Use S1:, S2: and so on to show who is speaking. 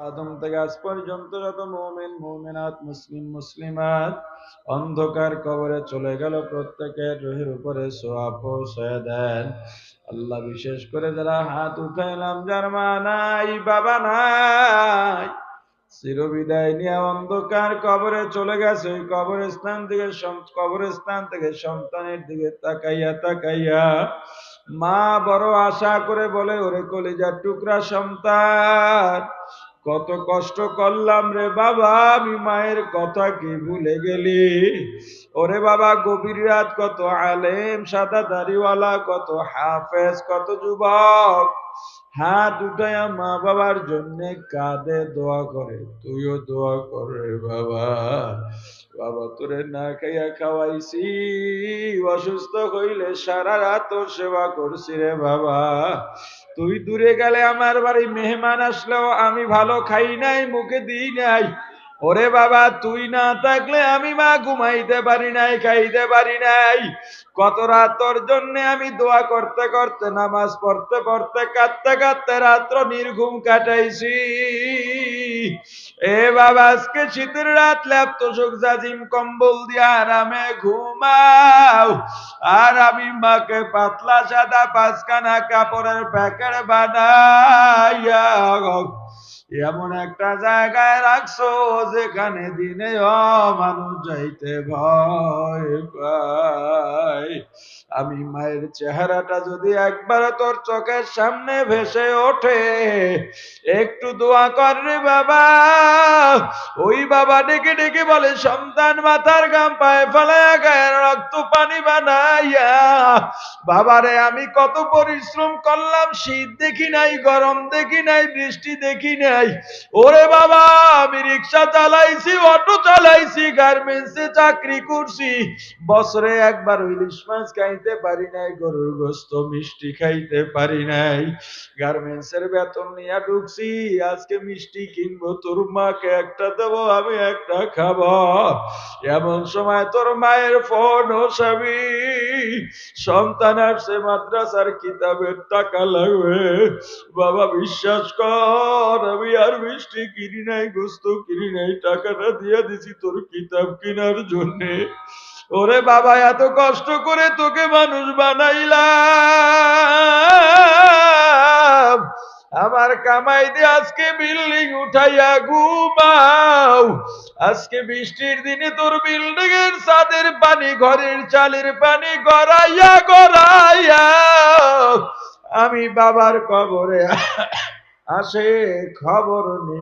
S1: আদম থেকে আজ পর্যন্ত যত মুমিন মুমিনাত মুসলিম মুসলিমাত অন্ধকার কবরে চলে গেল, প্রত্যেকের রুহের উপরে সোয়াব পৌঁছায় দেন আল্লাহ। বিশেষ করে যারা হাত উঠাইলাম, যার মা নাই বাবা নাই, চিরবিদায় নিয়ে অন্ধকার কবরে চলে গেছে, ওই কবরস্থান থেকে সন্তানের দিকে তাকাইয়া তাকাইয়া মা বড় আশা করে বলে, ওরে কলিজার টুকরা সন্তান, কত কষ্ট করলাম রে বাবা, আমি মায়ের কথা কি ভুলে গেলি? ওরে বাবা, গভীর রাত কত আলেম সাদা দাড়িওয়ালা, কত হাফেজ, কত যুবক হাত উঠায়া মা বাবার জন্য কাঁদে, দোয়া করে। তুইও দোয়া কর রে বাবা। বাবা তোরে না খাইয়া খাওয়াইছি, অসুস্থ হইলে সারা রাত তোর সেবা করছি রে বাবা। তুই দূরে গেলে আমার বাড়ি মেহমান আসলেও আমি ভালো খাই নাই, মুখে দিই নাই। ওরে বাবা, তুই না থাকলে আমি মা ঘুমাইতে পারি নাই, খাইতে পারি নাই। কত রাত তোর জন্য আমি দোয়া করতে করতে, নামাজ পড়তে পড়তে, কাঁদতে কাঁদতে রাত্র নির্ঘুম কাটাইছি। এ বাবা, আজকে শীতের রাত ল্যাপতোষক জাজিম কম্বল দিয়ে আরামে ঘুমাও, আর আমি মাকে পাতলা সাদা পাঁচখানা কাপড়ের প্যাকেট বানাইয়া এমন একটা জায়গায় রাখছো যেখানে দিনে মানুষ যাইতে ভয় পায়। আমি মায়ের চেহারাটা যদি একবার তোর চোখের সামনে ভেসে ওঠে, একটু দোয়া কর রে বাবা। ওই বাবা ডেকে ডেকে বলে, সন্তান মাথার গাম পায়ে ফেলায়া গায়ের রক্ত পানি বানাইয়া, বাবারে আমি কত পরিশ্রম করলাম, শীত দেখি নাই, গরম দেখি নাই, বৃষ্টি দেখি নাই। ওরে বাবা, আমি রিক্সা চালাইছি, অটো চালাইছি, গার্মেন্টসে চাকরি করছি, বছরে একবার ইলিশ মাছ খাইতে পারি নাই, গরুর গোশত মিষ্টি খাইতে পারি নাই। গার্মেন্টসের বেতন নিয়ে ঢুকছি, আজকে মিষ্টি কিনবো, তোর মাকে একটা দেবো, আমি একটা খাবো। এমন সময় তোর মায়ের ফোন, ও স্বামী সন্তান আসছে, মাদ্রাসার কিতাবের টাকা লাগবে। বাবা বিশ্বাস কর, আমি আর মিষ্টি কিনি নাই, গোস্ত কিনি নাই, টাকাটা দিয়ে দিছি তোর কিতাব কেনার জন্যে। ওরে বাবা, এত কষ্ট করে তোকে মানুষ বানাইলাম, আমার কামাই দিয়ে আজকে বিল্ডিং উঠাইয়া ঘুমাও। আজকে বৃষ্টির দিনে তোর বিল্ডিং এর ছাদের পানি, ঘরের চালের পানি গড়াইয়া গড়াইয়া আমি বাবার কবরে আসে খবর নেই।